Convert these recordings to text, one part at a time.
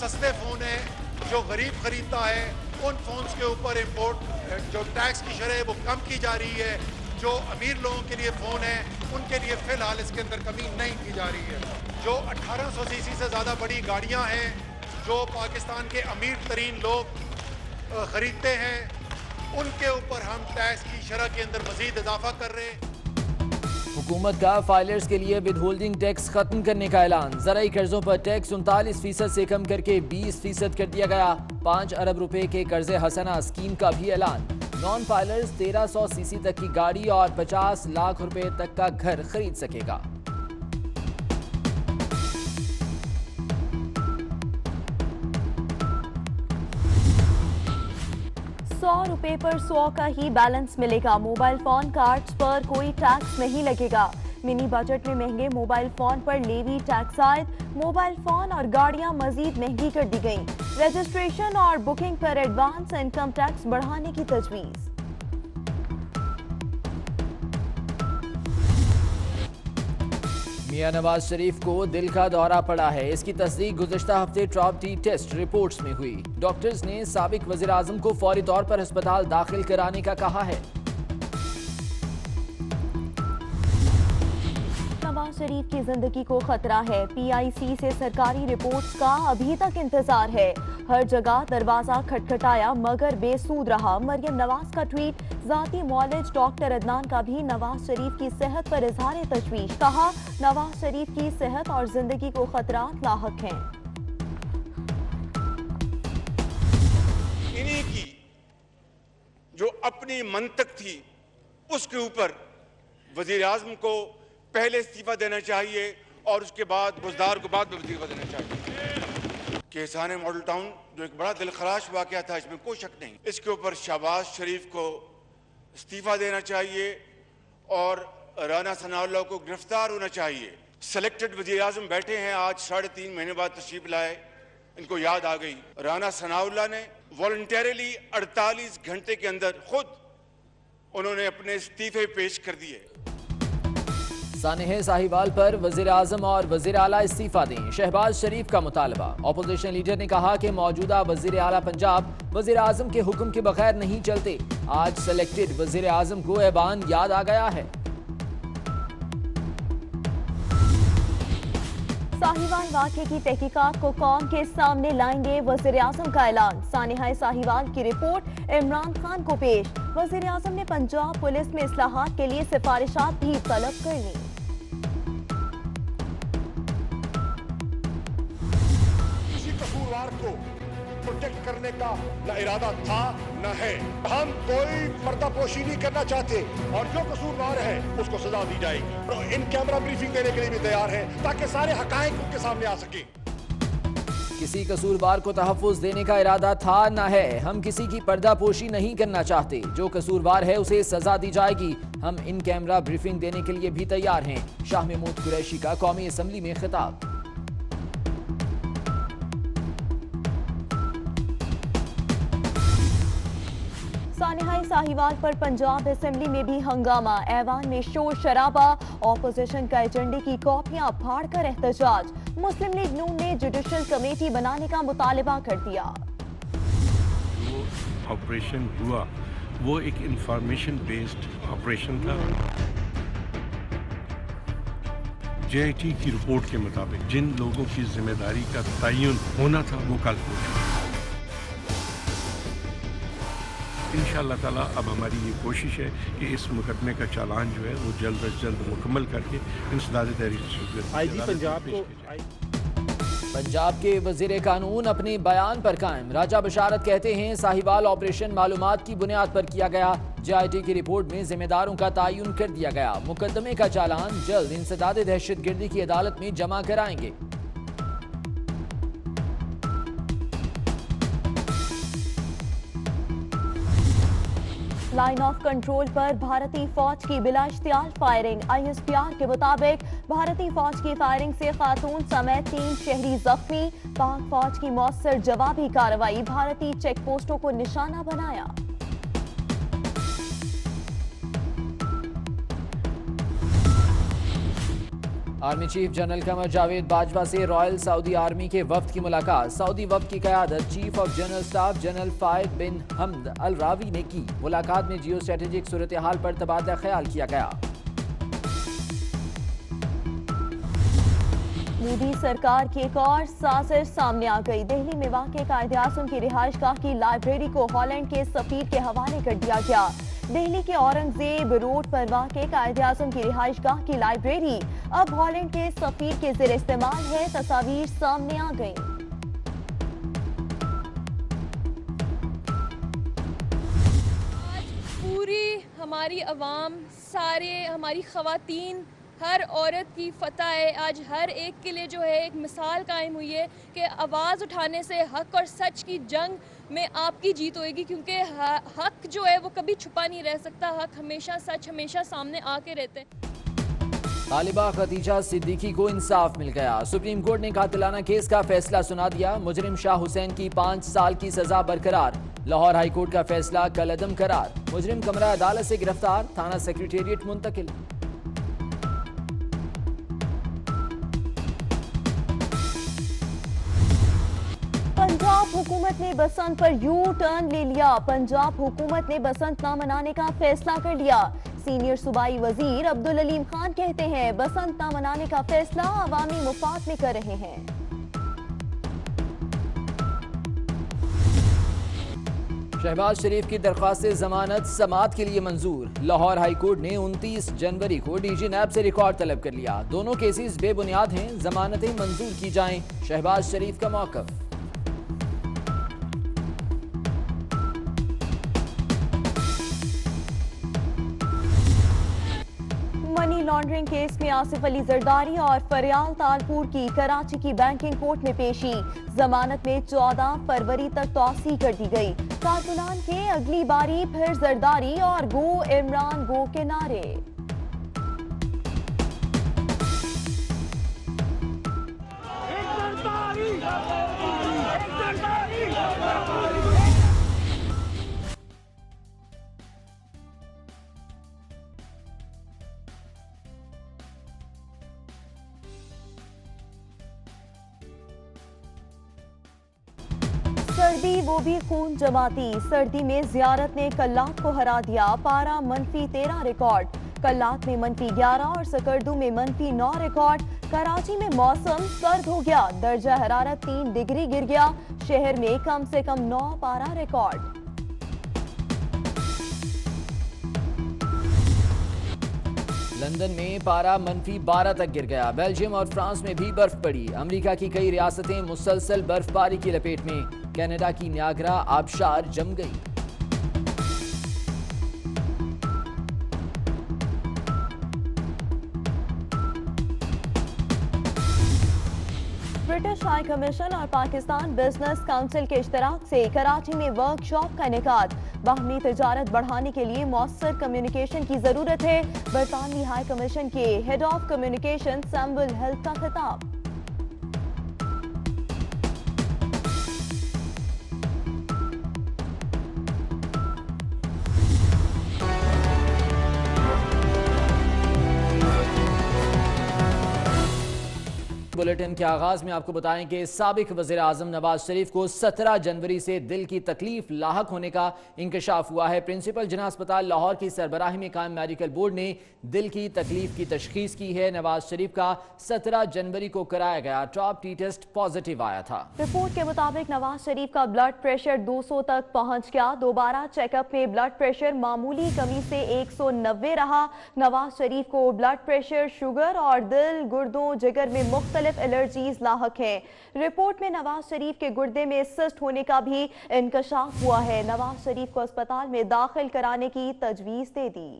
सस्ते फ़ोन हैं जो गरीब खरीदता है, उन फ़ोन्स के ऊपर इम्पोर्ट जो टैक्स की शरह है वो कम की जा रही है। जो अमीर लोगों के लिए फ़ोन है उनके लिए फ़िलहाल इसके अंदर कमी नहीं की जा रही है। जो 1800 सीसी से ज़्यादा बड़ी गाड़ियाँ हैं जो पाकिस्तान के अमीर तरीन लोग ख़रीदते हैं, उनके ऊपर हम टैक्स की शरह के अंदर मज़ीद इजाफा कर रहे हैं। हुकूमत का फाइलर्स के लिए विद होल्डिंग टैक्स खत्म करने का ऐलान। ज़राई कर्जों पर टैक्स 39% से कम करके 20% कर दिया गया। 5 अरब रुपए के कर्जे हसना स्कीम का भी ऐलान। नॉन फाइलर्स 1300 सीसी तक की गाड़ी और 50 लाख रुपए तक का घर खरीद सकेगा। ₹100 पर 100 का ही बैलेंस मिलेगा। मोबाइल फोन कार्ड्स पर कोई टैक्स नहीं लगेगा। मिनी बजट में महंगे मोबाइल फोन पर लेवी टैक्स आयद। मोबाइल फोन और गाड़ियां मजीद महंगी कर दी गईं। रजिस्ट्रेशन और बुकिंग पर एडवांस इनकम टैक्स बढ़ाने की तजवीज़। मियां नवाज शरीफ को दिल का दौरा पड़ा है। इसकी तस्दीक गुज़िश्ता हफ्ते ट्रॉपटी टेस्ट रिपोर्ट्स में हुई। डॉक्टर्स ने साबिक वज़ीर आज़म को फौरी तौर पर अस्पताल दाखिल कराने का कहा है। नवाज शरीफ की जिंदगी को खतरा है। PIC से सरकारी रिपोर्ट्स का अभी तक इंतजार है। हर जगह दरवाजा खटखटाया मगर बेसूद रहा। मरियम नवाज का ट्वीट। ज़ाती मौलिज डॉक्टर अदनान का भी नवाज शरीफ की सेहत पर इजहार तशवीश। कहा नवाज शरीफ की सेहत और जिंदगी को खतरात लाहक हैं। इन्हीं की जो अपनी मंतक थी उसके ऊपर वजीर आज़म को पहले इस्तीफा देना चाहिए और उसके बाद बुज़दार को बाद में इस्तीफा देना चाहिए। केसाने मॉडल टाउन जो एक बड़ा दिलखराश वाक़या था, इसमें कोई शक नहीं। इसके ऊपर शहबाज शरीफ को इस्तीफा देना चाहिए और राना सनाउल्लाह को गिरफ्तार होना चाहिए। सेलेक्टेड वज़ीर आज़म बैठे हैं, आज 3.5 महीने बाद तशरीफ लाए, इनको याद आ गई। राना सनाउल्लाह ने वॉलंटरली 48 घंटे के अंदर खुद उन्होंने अपने इस्तीफे पेश कर दिए। सानेह साहिवाल पर वज़ीर आज़म और वज़ीर आला इस्तीफा दें, शहबाज शरीफ का मुतालबा। अपोजिशन लीडर ने कहा कि मौजूदा वज़ीर आला पंजाब वज़ीर आज़म के हुक्म के बगैर नहीं चलते। आज सेलेक्टेड वज़ीर आज़म को ऐबान याद आ गया है। साहिवाल वाक़े की तहकीकात को कौम के सामने लाएंगे, वज़ीर आज़म का ऐलान। सानेहा साहिवाल की रिपोर्ट इमरान खान को पेश। वज़ीर आज़म ने पंजाब पुलिस में इस्लाहात के लिए सिफारिशात भी तलब कर ली। किसी कसूरवार को प्रोटेक्ट करने का न इरादा था न है। हम कोई पर्दापोशी नहीं करना चाहते और जो कसूरवार है उसको सजा दी जाएगी। तो इन कैमरा ब्रीफिंग देने के लिए भी तैयार है ताकि सारे हकायक उनके सामने आ सके। किसी कसूरवार को तहफ़्फ़ुज़ देने का इरादा था न है। हम किसी की पर्दापोशी नहीं करना चाहते। जो कसूरवार है उसे सजा दी जाएगी। हम इन कैमरा ब्रीफिंग देने के लिए भी तैयार हैं। शाह महमूद कुरैशी का कौमी असम्बली में खिताब। सानेहा साहिवाल पर पंजाब असेंबली में भी हंगामा। ऐवान में शोर शराबा। ऑपोजिशन का एजेंडे की कॉपियां फाड़कर एहतजाज। मुस्लिम लीग नून ने जुडिशल कमेटी बनाने का मुतालबा कर दिया। जो ऑपरेशन हुआ वो एक इंफॉर्मेशन बेस्ड ऑपरेशन था। JIT की रिपोर्ट के मुताबिक जिन लोगों की जिम्मेदारी का तयन होना था वो कल हो चुका। इंशाअल्लाह ताला अब हमारी ये कोशिश है कि इस मुकदमे का चालान जो है वो जल्द अज जल्द मुकम्मल करके इंसदाद तहरीर पंजाब के वज़ीर कानून अपने बयान पर कायम। राजा बशारत कहते हैं साहिवाल ऑपरेशन मालूमात की बुनियाद पर किया गया। JIT की रिपोर्ट में जिम्मेदारों का तयन कर दिया गया। मुकदमे का चालान जल्द इंसदाद दहशतगर्दी की अदालत में जमा कराएंगे। लाइन ऑफ कंट्रोल पर भारतीय फौज की बिला इख्तियार फायरिंग। ISPR के मुताबिक भारतीय फौज की फायरिंग से खातून समेत 3 शहरी जख्मी। पाक फौज की मौसर जवाबी कार्रवाई। भारतीय चेक पोस्टों को निशाना बनाया। Army chief general Qamar Javed Bajwa से रॉयल सऊदी आर्मी के वफ्द की मुलाकात। सऊदी वफ्द की क़यादत chief of general staff general Fayyad bin Hamad al Rawi ने की। मुलाकात में जियो स्ट्रेटेजिक सूरत हाल पर तबादला ख्याल किया गया। मोदी सरकार की एक और साजिश सामने आ गई। दिल्ली में वाक़ कायद-ए-आज़म की रिहाइशगाह की लाइब्रेरी को हॉलैंड के सफीर के हवाले कर दिया गया। दिल्ली के औरंगजेब रोड पर वाक़ कायद-ए-आज़म की रिहाइशगाह की लाइब्रेरी अब हॉलैंड के सफीर के ज़ेर इस्तेमाल है। तस्वीर सामने आ गई। आज पूरी हमारी अवाम, सारे हमारी ख़वातीन, हर औरत की फतह है। आज हर एक के लिए जो है एक मिसाल कायम हुई है कि आवाज़ उठाने से हक और सच की जंग में आपकी जीत होएगी, क्योंकि हक जो है वो कभी छुपा नहीं रह सकता। हक हमेशा, सच हमेशा सामने आके रहते हैं। तालिबा खदीजा सिद्दीकी को इंसाफ मिल गया। सुप्रीम कोर्ट ने कातिलाना केस का फैसला सुना दिया। मुजरिम शाह हुसैन की 5 साल की सजा बरकरार। लाहौर हाई कोर्ट का फैसला कलअदम करार। मुजरिम कमरा अदालत से गिरफ्तार, थाना सेक्रेटेरिएट मुंतकिल। पंजाब हुकूमत ने बसंत पर यू टर्न ले लिया। पंजाब हुकूमत ने बसंत ना मनाने का फैसला कर लिया। सीनियर सूबाई वजीर अब्दुल अलीम खान कहते हैं बसंत ना मनाने का फैसला अवामी मुफाद में कर रहे हैं। शहबाज शरीफ की दरख्वास्त जमानत समात के लिए मंजूर। लाहौर हाई कोर्ट ने 29 जनवरी को डीजी नैब से रिकॉर्ड तलब कर लिया। दोनों केसेस बेबुनियाद हैं, जमानतें मंजूर की जाएं। शहबाज शरीफ का मौक़िफ़। मनी लॉन्ड्रिंग केस में आसिफ अली जरदारी और फरियाल तालपुर की कराची की बैंकिंग कोर्ट में पेशी। जमानत में 14 फरवरी तक तौसी कर दी गई। कारकुनान के अगली बारी फिर जरदारी और गो इमरान गो के नारे। सर्दी वो भी खून जमाती। सर्दी में जियारत ने कल्लात को हरा दिया। पारा -13 रिकॉर्ड। कल्लात में -11 और सकरदू में -9 रिकॉर्ड। कराची में मौसम सर्द हो गया। दर्जा हरारत 3 डिग्री गिर गया। शहर में कम से कम 9 पारा रिकॉर्ड। लंदन में पारा -12 तक गिर गया। बेल्जियम और फ्रांस में भी बर्फ पड़ी। अमेरिका की कई रियासतें मुसलसल बर्फबारी की लपेट में। कनाडा की नियाग्रा आबशार जम गई। ब्रिटिश हाई कमीशन और पाकिस्तान बिजनेस काउंसिल के इश्तराक से कराची में वर्कशॉप का इनेकाद। बाहमी तिजारत बढ़ाने के लिए मौसर कम्युनिकेशन की जरूरत है। बरतानवी हाई कमीशन के head of communication Samuel health का खिताब। बुलेटिन के आगाज में आपको बताएं कि साबिक वज़ीर आज़म नवाज शरीफ को 17 जनवरी से दिल की तकलीफ लाहक होने का इंकशाफ हुआ है। प्रिंसिपल जिना अस्पताल लाहौर की सरबराही में कायम मेडिकल बोर्ड ने दिल की तकलीफ की तशखीस की है। नवाज शरीफ का 17 जनवरी को कराया गया टॉप टी टेस्ट पॉजिटिव आया था। रिपोर्ट के मुताबिक नवाज शरीफ का ब्लड प्रेशर 200 तक पहुंच गया। दोबारा चेकअप में ब्लड प्रेशर मामूली कमी से 190 रहा। नवाज शरीफ को ब्लड प्रेशर, शुगर और दिल, गुर्दों, जिगर में मुख्तलिफ एलर्जीज लाहक है। रिपोर्ट में नवाज शरीफ के गुर्दे में सिस्ट होने का भी इंकशाफ हुआ है। नवाज शरीफ को अस्पताल में दाखिल कराने की तजवीज दे दी।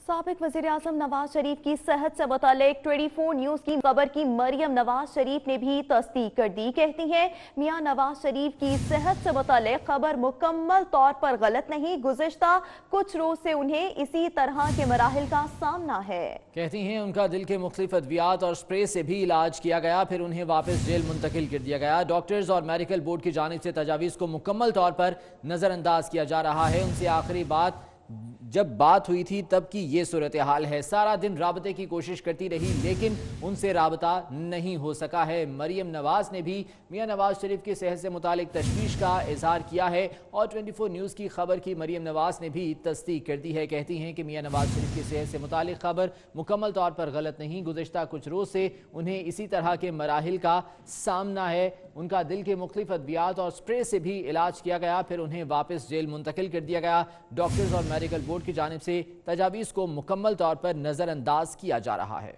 साबिक वज़ीर-ए-आज़म नवाज शरीफ की सेहत से मुतालिक 24 न्यूज़ की खबर की मरियम नवाज शरीफ ने भी तस्दीक कर दी। कहती हैं मियां नवाज शरीफ की सेहत से मुतालिक खबर मुकम्मल तौर पर गलत नहीं, गुज़िश्ता कुछ रोज से उन्हें इसी तरह के मराहिल का सामना है। कहती हैं उनका दिल के मुख्तलिफ अद्वियात और स्प्रे से भी इलाज किया गया, फिर उन्हें वापस जेल मुंतकिल कर दिया गया। डॉक्टर्स और मेडिकल बोर्ड की जानिब से तजावीज़ को मुकम्मल तौर पर नज़रअंदाज किया जा रहा है। उनसे आखिरी बात जब बात हुई थी तब की ये सूरत हाल है। सारा दिन राबते की कोशिश करती रही लेकिन उनसे राबता नहीं हो सका है। मरियम नवाज ने भी मियां नवाज शरीफ की सेहत से मुतालिक तशवीश का इजहार किया है और 24 न्यूज़ की खबर की मरियम नवाज ने भी तस्दीक कर दी है। कहती हैं कि मियां नवाज शरीफ की सेहत से मुतालिक खबर मुकम्मल तौर पर गलत नहीं, गुज़िश्ता कुछ रोज़ से उन्हें इसी तरह के मराहिल का सामना है। उनका दिल के मुख्तलिफ अद्वियात और स्प्रे से भी इलाज किया गया, फिर उन्हें वापस जेल मुंतकिल कर दिया गया। डॉक्टर्स और मेडिकल बोर्ड की जानिब से तजावीज़ को मुकम्मल तौर पर नज़रअंदाज किया जा रहा है।